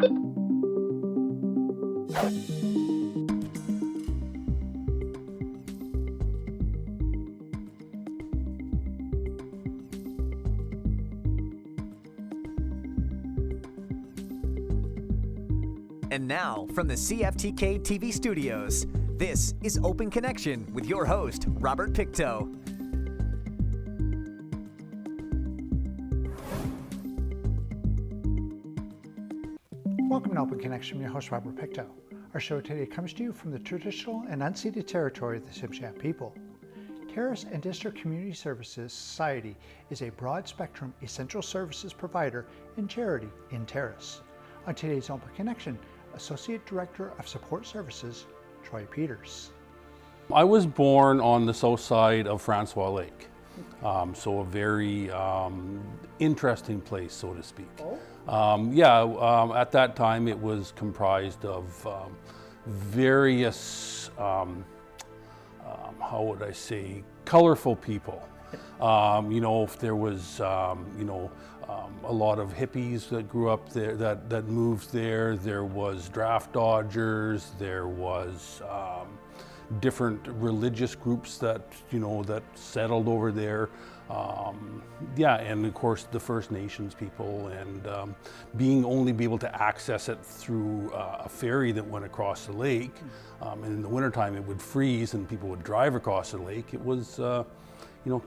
And now, from the CFTK-TV studios, this is Open Connection with your host, Robert Pictou. Welcome to Open Connection with your host, Robert Pictou. Our show today comes to you from the traditional and unceded territory of the Tsimshian people. Terrace and District Community Services Society is a broad-spectrum essential services provider and charity in Terrace. On today's Open Connection, Associate Director of Support Services, Troy Peters. I was born on the south side of Francois Lake, so a very interesting place, so to speak. At that time it was comprised of various, how would I say, colorful people. There was, a lot of hippies that grew up there, that moved there. There was draft dodgers. There was different religious groups that settled over there. And of course the First Nations people, and be able to access it through a ferry that went across the lake. And in the wintertime it would freeze and people would drive across the lake. It was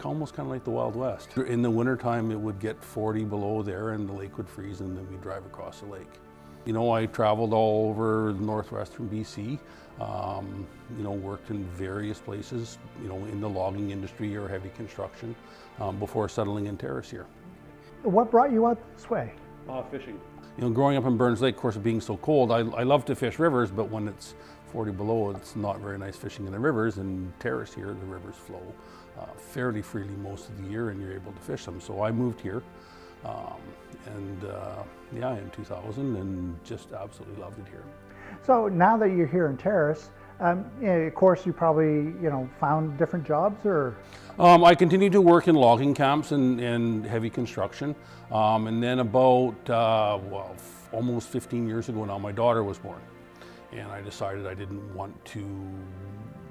almost kind of like the Wild West. In the wintertime it would get 40 below there and the lake would freeze and then we'd drive across the lake. I traveled all over northwestern BC, worked in various places, in the logging industry or heavy construction before settling in Terrace here. What brought you out this way? Fishing. Growing up in Burns Lake, of course, being so cold, I love to fish rivers, but when it's 40 below, it's not very nice fishing in the rivers. In Terrace here, the rivers flow fairly freely most of the year and you're able to fish them. So I moved here in 2000 and just absolutely loved it here. So now that you're here in Terrace, of course you probably found different jobs, or? I continued to work in logging camps and heavy construction, and then about almost 15 years ago now, my daughter was born, and I decided I didn't want to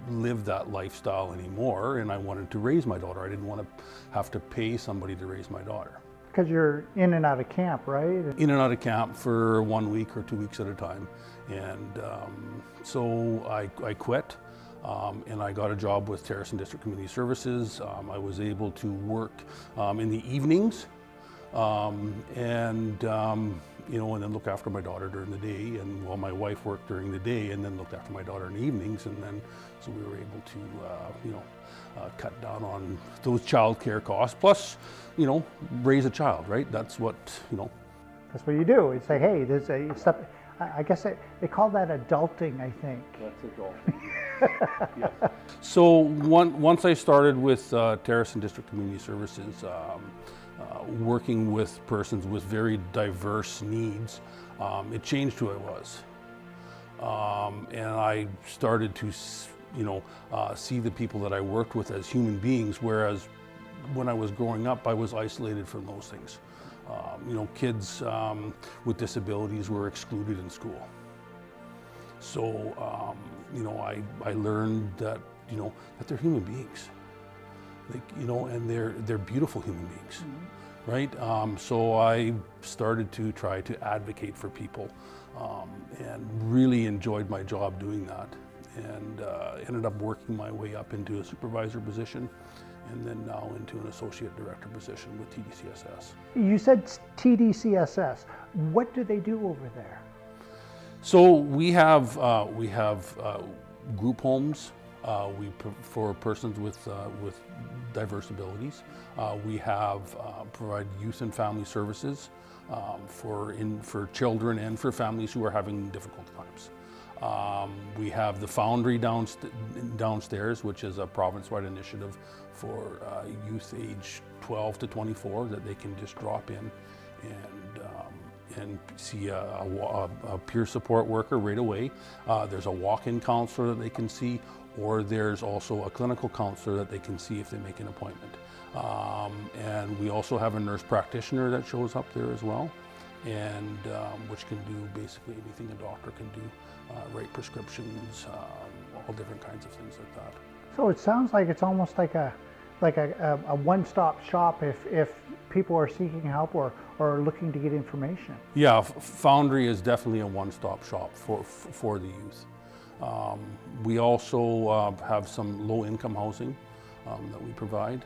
live that lifestyle anymore, and I wanted to raise my daughter. I didn't want to have to pay somebody to raise my daughter. Because you're in and out of camp, right? In and out of camp for 1 week or 2 weeks at a time. And so I quit and I got a job with Terrace and District Community Services. I was able to work in the evenings and then look after my daughter during the day. And while my wife worked during the day and then looked after my daughter in the evenings. And then so we were able to cut down on those childcare costs, plus raise a child, right? That's what That's what you do. You say, hey, there's a step. I guess they call that adulting, I think. That's adulting. Yes. So once I started with Terrace and District Community Services, working with persons with very diverse needs, it changed who I was. And I started to see the people that I worked with as human beings, whereas when I was growing up, I was isolated from those things. Kids with disabilities were excluded in school. So, I learned that, that they're human beings, and they're beautiful human beings, right? So I started to try to advocate for people, and really enjoyed my job doing that, and ended up working my way up into a supervisor position, and then now into an associate director position with TDCSS. You said TDCSS. What do they do over there? So we have group homes for persons with diverse abilities. We have provide youth and family services for children and for families who are having difficult times. We have the Foundry downstairs, which is a province-wide initiative for youth age 12 to 24 that they can just drop in and see a peer support worker right away. There's a walk-in counselor that they can see, or there's also a clinical counselor that they can see if they make an appointment. And we also have a nurse practitioner that shows up there as well. and which can do basically anything a doctor can do, write prescriptions, all different kinds of things like that. So it sounds like it's almost like a one-stop shop if people are seeking help or looking to get information. Yeah, Foundry is definitely a one-stop shop for the youth. We also have some low-income housing that we provide,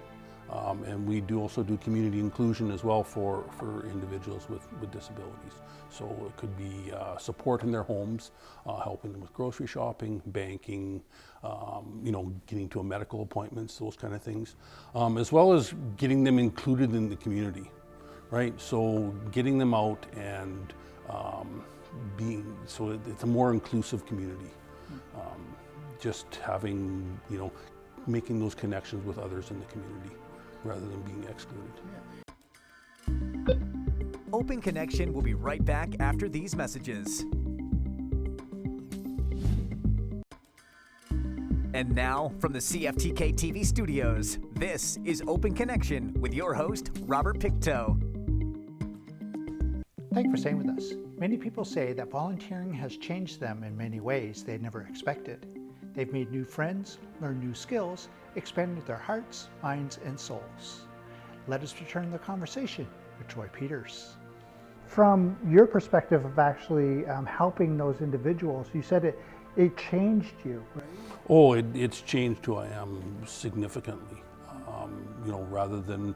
and we also do community inclusion as well for individuals with disabilities. So it could be support in their homes, helping them with grocery shopping, banking, getting to medical appointments, those kind of things, as well as getting them included in the community, right? So getting them out and so it's a more inclusive community. Just having, making those connections with others in the community rather than being excluded. Open Connection will be right back after these messages. And now, from the CFTK-TV studios, this is Open Connection with your host, Robert Pictou. Thank you for staying with us. Many people say that volunteering has changed them in many ways they never expected. They've made new friends, learned new skills, expanded their hearts, minds, and souls. Let us return the conversation with Troy Peters. From your perspective of actually helping those individuals, you said it changed you, right? Oh, it's changed who I am significantly. Rather than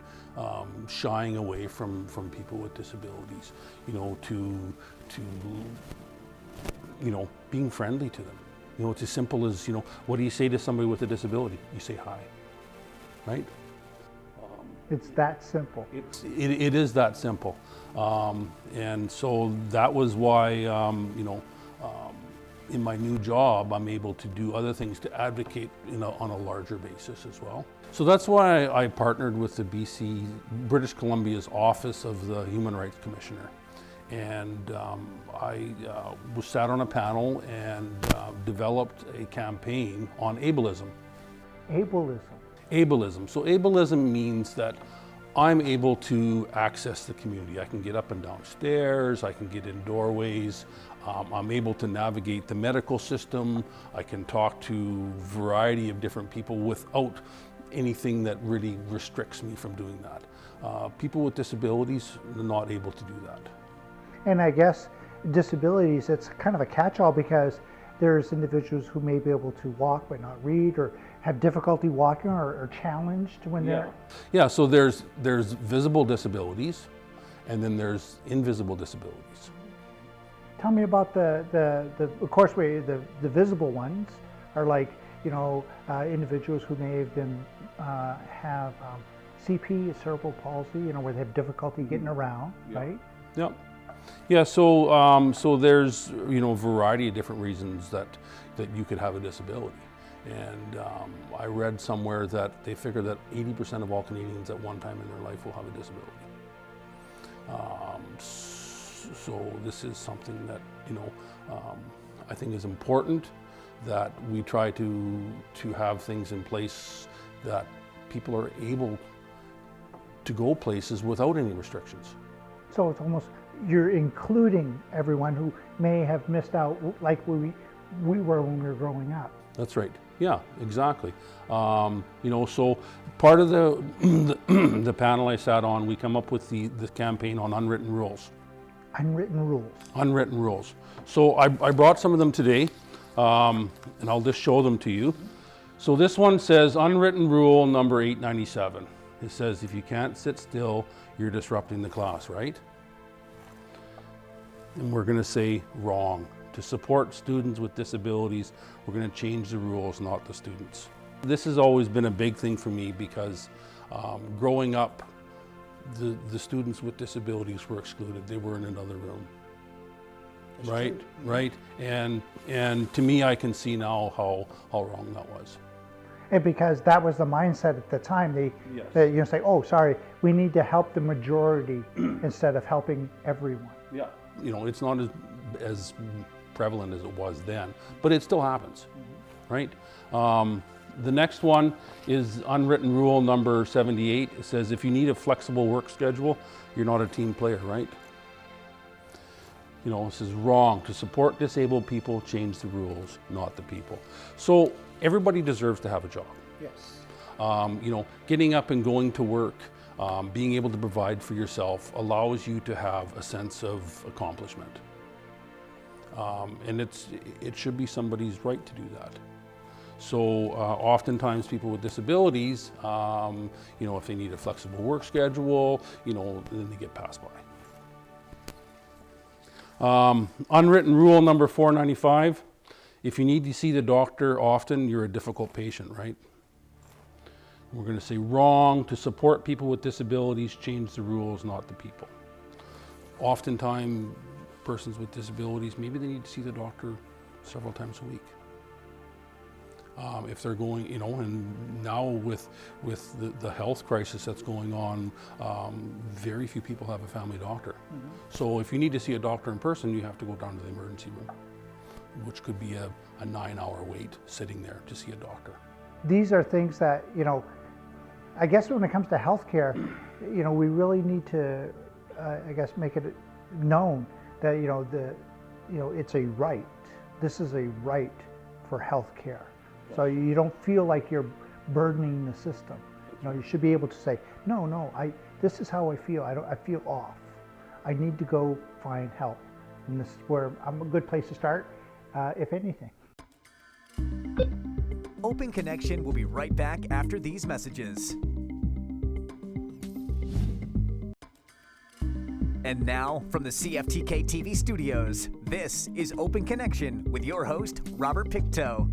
shying away from people with disabilities, to being friendly to them. It's as simple as, what do you say to somebody with a disability? You say hi, right? It's that simple. It is that simple. And so that was why, in my new job, I'm able to do other things to advocate on a larger basis as well. So that's why I partnered with the British Columbia's Office of the Human Rights Commissioner. And I sat on a panel and developed a campaign on ableism. Ableism? Ableism. So ableism means that I'm able to access the community. I can get up and down stairs, I can get in doorways, I'm able to navigate the medical system, I can talk to a variety of different people without anything that really restricts me from doing that. People with disabilities are not able to do that. And I guess disabilities, it's kind of a catch-all because there's individuals who may be able to walk but not read, or have difficulty walking, or challenged when they're... Yeah, so there's visible disabilities, and then there's invisible disabilities. Tell me about of course, the visible ones are like, individuals who may have been, have CP, cerebral palsy, where they have difficulty getting around, right? Yep. Yeah, so there's a variety of different reasons that you could have a disability, and I read somewhere that they figure that 80% of all Canadians at one time in their life will have a disability. So this is something that I think is important, that we try to have things in place that people are able to go places without any restrictions. So it's almost, you're including everyone who may have missed out, like we were when we were growing up. That's right. Yeah, exactly. So part of the panel I sat on, we come up with the campaign on unwritten rules. Unwritten rules. Unwritten rules. So I brought some of them today, and I'll just show them to you. So this one says unwritten rule number 897. It says if you can't sit still, you're disrupting the class, right? And we're going to say wrong. To support students with disabilities, we're going to change the rules, not the students. This has always been a big thing for me because growing up, the students with disabilities were excluded. They were in another room. That's right, true. Right. And to me, I can see now how wrong that was. And because that was the mindset at the time, they say, oh, sorry, we need to help the majority instead of helping everyone. Yeah. It's not as prevalent as it was then, but it still happens, right? The next one is unwritten rule number 78. It says if you need a flexible work schedule, you're not a team player, right? You know, this is wrong. To support disabled people, change the rules, not the people. So everybody deserves to have a job. Yes. You know, getting up and going to work, being able to provide for yourself allows you to have a sense of accomplishment. And it should be somebody's right to do that. So oftentimes people with disabilities, you know, if they need a flexible work schedule, you know, then they get passed by. Unwritten rule number 495, if you need to see the doctor often, you're a difficult patient, right? We're going to say wrong. To support people with disabilities, change the rules, not the people. Oftentimes, persons with disabilities, maybe they need to see the doctor several times a week. If they're going, you know, and now with the health crisis that's going on, very few people have a family doctor. Mm-hmm. So if you need to see a doctor in person, you have to go down to the emergency room, which could be a 9-hour wait sitting there to see a doctor. These are things that, you know, I guess when it comes to healthcare, you know, we really need to, I guess, make it known that, you know, it's a right. This is a right for healthcare. So you don't feel like you're burdening the system. You know, you should be able to say, no, this is how I feel. I feel off. I need to go find help. And this is where I'm a good place to start, if anything. Open Connection will be right back after these messages. And now, from the CFTK-TV studios, this is Open Connection with your host, Robert Pictou.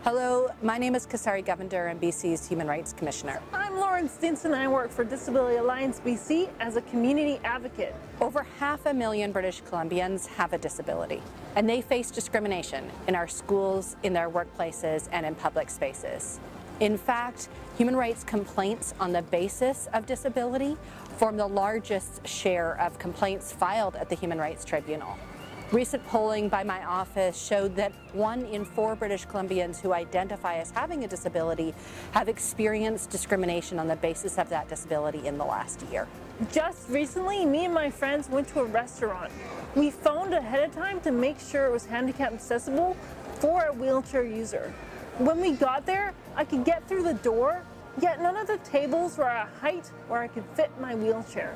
Hello, my name is Kasari Govender, I'm BC's Human Rights Commissioner. I'm Lauren Stinson and I work for Disability Alliance BC as a community advocate. Over 500,000 British Columbians have a disability, and they face discrimination in our schools, in their workplaces, and in public spaces. In fact, human rights complaints on the basis of disability form the largest share of complaints filed at the Human Rights Tribunal. Recent polling by my office showed that 1 in 4 British Columbians who identify as having a disability have experienced discrimination on the basis of that disability in the last year. Just recently, me and my friends went to a restaurant. We phoned ahead of time to make sure it was handicap accessible for a wheelchair user. When we got there, I could get through the door, yet none of the tables were at a height where I could fit my wheelchair.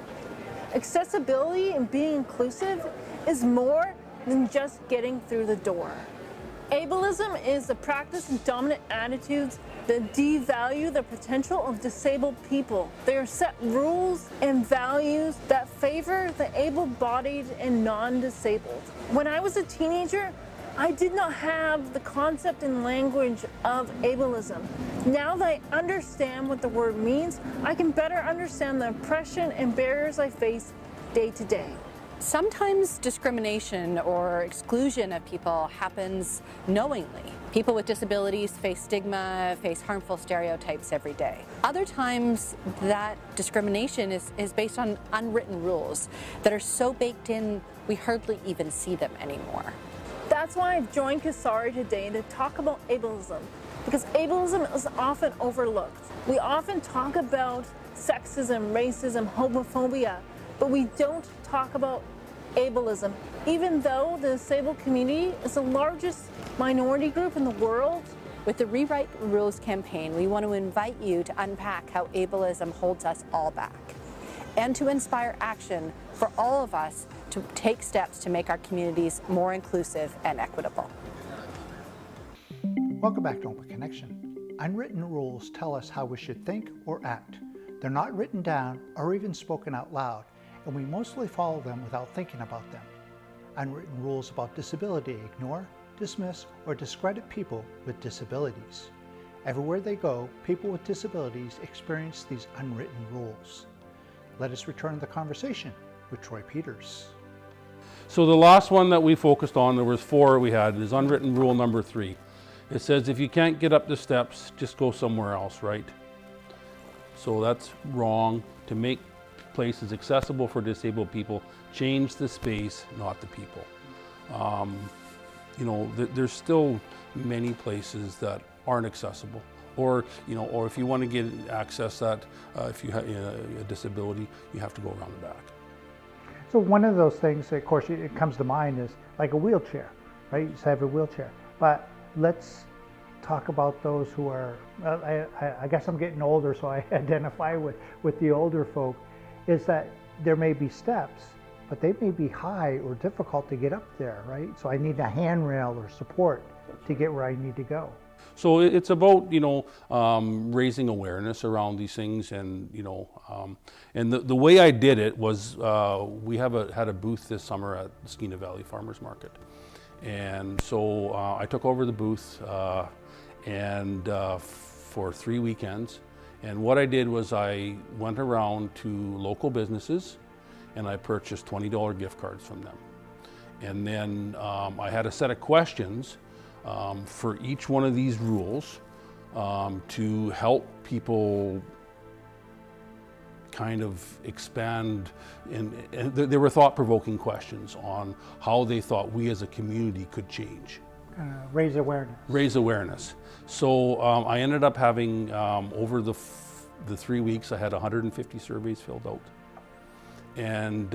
Accessibility and being inclusive is more than just getting through the door. Ableism is the practice and dominant attitudes that devalue the potential of disabled people. They are set rules and values that favor the able-bodied and non-disabled. When I was a teenager, I did not have the concept and language of ableism. Now that I understand what the word means, I can better understand the oppression and barriers I face day to day. Sometimes discrimination or exclusion of people happens knowingly. People with disabilities face stigma, face harmful stereotypes every day. Other times that discrimination is based on unwritten rules that are so baked in we hardly even see them anymore. That's why I've joined Kasari today to talk about ableism, because ableism is often overlooked. We often talk about sexism, racism, homophobia, but we don't talk about ableism, even though the disabled community is the largest minority group in the world. With the Rewrite Rules campaign, we want to invite you to unpack how ableism holds us all back, and to inspire action for all of us to take steps to make our communities more inclusive and equitable. Welcome back to Open Connection. Unwritten rules tell us how we should think or act. They're not written down or even spoken out loud, and we mostly follow them without thinking about them. Unwritten rules about disability ignore, dismiss, or discredit people with disabilities. Everywhere they go, people with disabilities experience these unwritten rules. Let us return to the conversation with Troy Peters. So the last one that we focused on, there was 4 we had, is unwritten rule number 3. It says if you can't get up the steps, just go somewhere else, right? So that's wrong. To make places accessible for disabled people, change the space, not the people. You know, there's still many places that aren't accessible Or, you know, or if you want to get access that, if you have a disability, you have to go around the back. So one of those things, of course, it comes to mind is like a wheelchair, right? You just have a wheelchair. But let's talk about those who are, I guess I'm getting older, so I identify with the older folk, is that there may be steps, but they may be high or difficult to get up there, right? So I need a handrail or support to get where I need to go. So it's about, you know, raising awareness around these things, and, you know, and the way I did it was we had a booth this summer at the Skeena Valley Farmers Market. And so I took over the booth for 3 weekends. And what I did was I went around to local businesses and I purchased $20 gift cards from them. And then I had a set of questions for each one of these rules to help people kind of expand, and there were thought-provoking questions on how they thought we as a community could change. Raise awareness. Raise awareness. So I ended up having, over the 3 weeks, I had 150 surveys filled out. And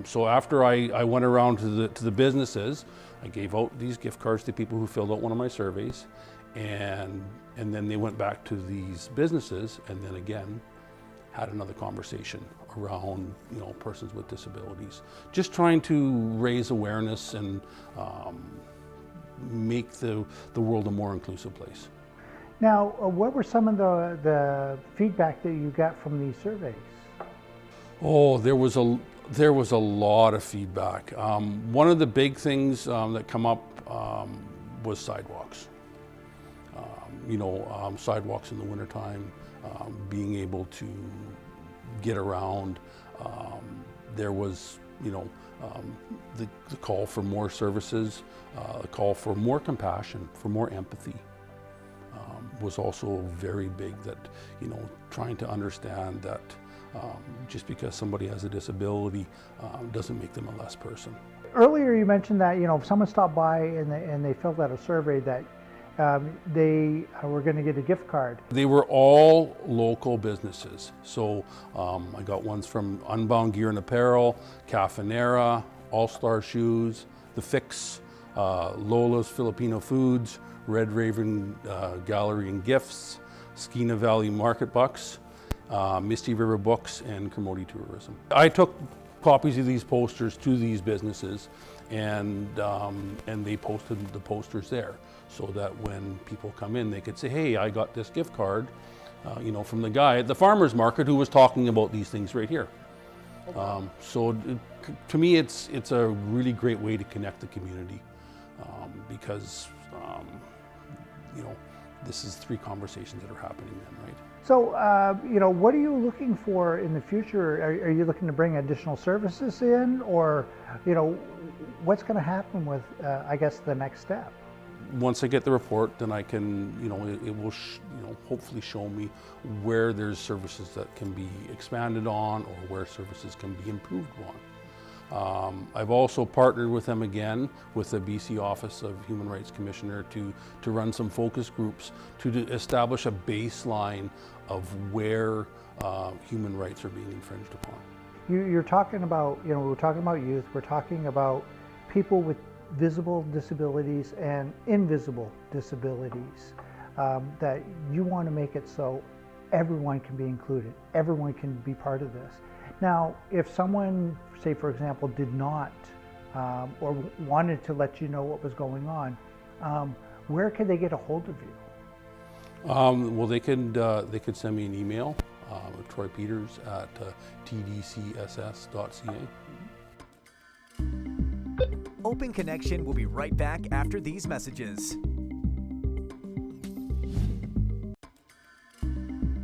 so after I went around to the businesses, I gave out these gift cards to people who filled out one of my surveys, and then they went back to these businesses, and then again had another conversation around, you know, persons with disabilities, just trying to raise awareness and make the world a more inclusive place. Now, what were some of the feedback that you got from these surveys? Oh, there was a lot of feedback. One of the big things that come up was sidewalks. You know, sidewalks in the wintertime, being able to get around. There was, you know, the call for more services, a call for more compassion, for more empathy. Was also very big, that, you know, trying to understand that just because somebody has a disability doesn't make them a less person. Earlier you mentioned that, you know, if someone stopped by and they filled out a survey that they were going to get a gift card. They were all local businesses. So I got ones from Unbound Gear and Apparel, Cafanera, All Star Shoes, The Fix, Lola's Filipino Foods, Red Raven Gallery and Gifts, Skeena Valley Market Bucks, Misty River Books, and Kermode Tourism. I took copies of these posters to these businesses, and they posted the posters there, so that when people come in, they could say, hey, I got this gift card, you know, from the guy at the farmer's market who was talking about these things right here. So to me, it's a really great way to connect the community, because you know, this is 3 conversations that are happening then, right? So, you know, what are you looking for in the future? Are you looking to bring additional services in, or, you know, what's going to happen with, I guess, the next step? Once I get the report, then I can, you know, it will, you know, hopefully show me where there's services that can be expanded on, or where services can be improved on. I've also partnered with them again, with the BC Office of Human Rights Commissioner, to run some focus groups to establish a baseline of where human rights are being infringed upon. You're talking about, you know, we're talking about youth, we're talking about people with visible disabilities and invisible disabilities, that you want to make it so everyone can be included, everyone can be part of this. Now, if someone, say for example, did not or wanted to let you know what was going on, where could they get a hold of you? Well, they could send me an email, Troy Peters at TDCSS.ca. Open Connection will be right back after these messages.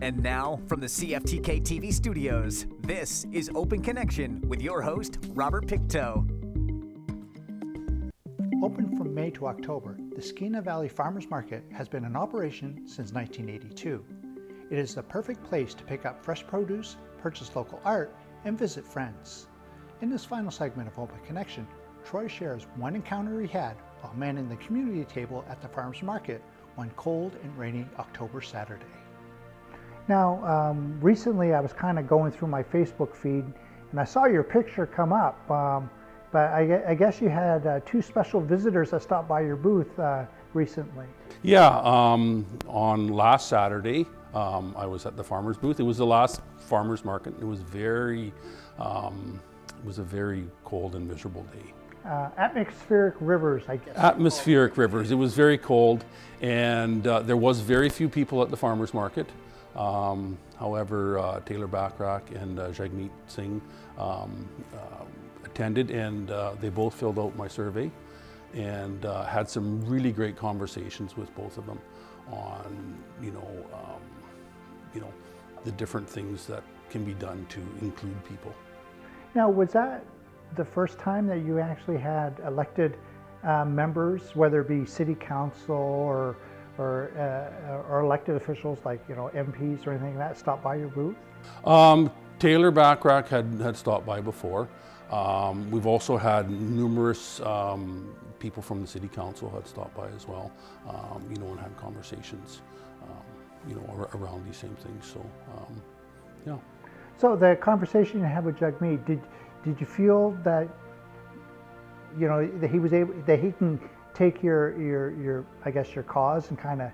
And now, from the CFTK-TV studios, this is Open Connection with your host, Robert Pictou. Open from May to October, the Skeena Valley Farmers Market has been in operation since 1982. It is the perfect place to pick up fresh produce, purchase local art, and visit friends. In this final segment of Open Connection, Troy shares one encounter he had while manning the community table at the farmers market one cold and rainy October Saturday. Now, recently I was kind of going through my Facebook feed and I saw your picture come up, but I guess you had two special visitors that stopped by your booth recently. Yeah, on last Saturday, I was at the farmer's booth. It was the last farmer's market. It was a very cold and miserable day. Atmospheric rivers, I guess. Atmospheric rivers. It was very cold, and there was very few people at the farmer's market. However, Taylor Backrack and Jagmeet Singh attended, and they both filled out my survey and had some really great conversations with both of them on, the different things that can be done to include people. Now, was that the first time that you actually had elected members, whether it be city council or elected officials like MPs or anything like that, stop by your booth? Taylor Backrack had stopped by before. We've also had numerous people from the city council had stopped by as well, and had conversations, around these same things. So, yeah. So the conversation you had with Jagmeet, did you feel that that he was able, that he can take your I guess your cause and kind of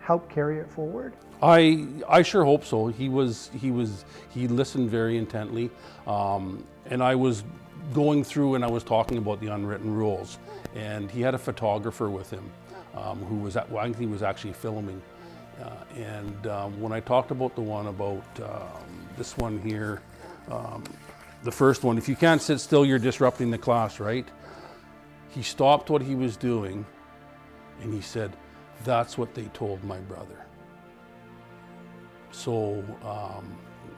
help carry it forward? I sure hope so. He listened very intently, and I was going through and I was talking about the unwritten rules, and he had a photographer with him who was I think he was actually filming, and when I talked about the one about this one here, the first one, if you can't sit still, you're disrupting the class, right? He stopped what he was doing and he said, "That's what they told my brother." So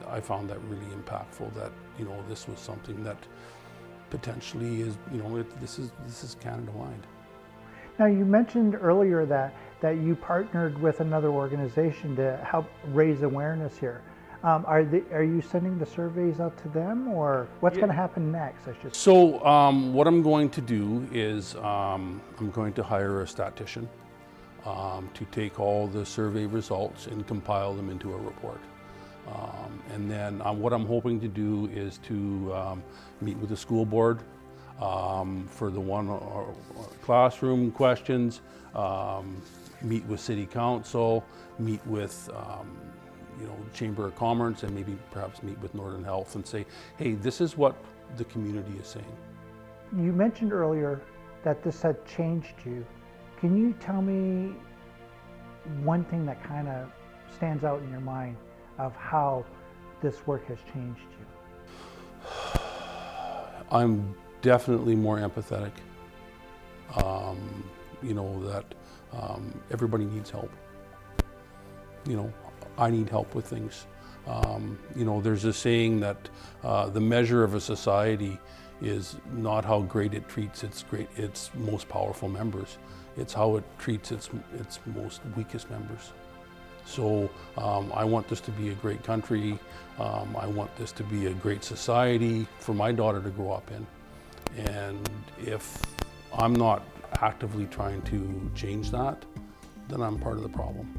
I found that really impactful, that this was something that potentially is this is Canada-wide. Now, you mentioned earlier that you partnered with another organization to help raise awareness here. Are you sending the surveys out to them, or what's going to happen next? So what I'm going to do is I'm going to hire a statistician to take all the survey results and compile them into a report. And then what I'm hoping to do is to meet with the school board for the classroom questions, meet with city council, meet with Chamber of Commerce, and maybe perhaps meet with Northern Health and say, hey, this is what the community is saying. You mentioned earlier that this had changed you. Can you tell me one thing that kind of stands out in your mind of how this work has changed you? I'm definitely more empathetic. That everybody needs help. I need help with things. There's a saying that the measure of a society is not how great it treats its most powerful members. It's how it treats its most weakest members. So I want this to be a great country. I want this to be a great society for my daughter to grow up in. And if I'm not actively trying to change that, then I'm part of the problem.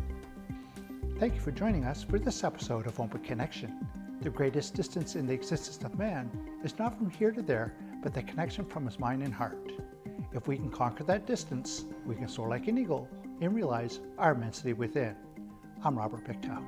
Thank you for joining us for this episode of Open Connection. The greatest distance in the existence of man is not from here to there, but the connection from his mind and heart. If we can conquer that distance, we can soar like an eagle and realize our immensity within. I'm Robert Pictou.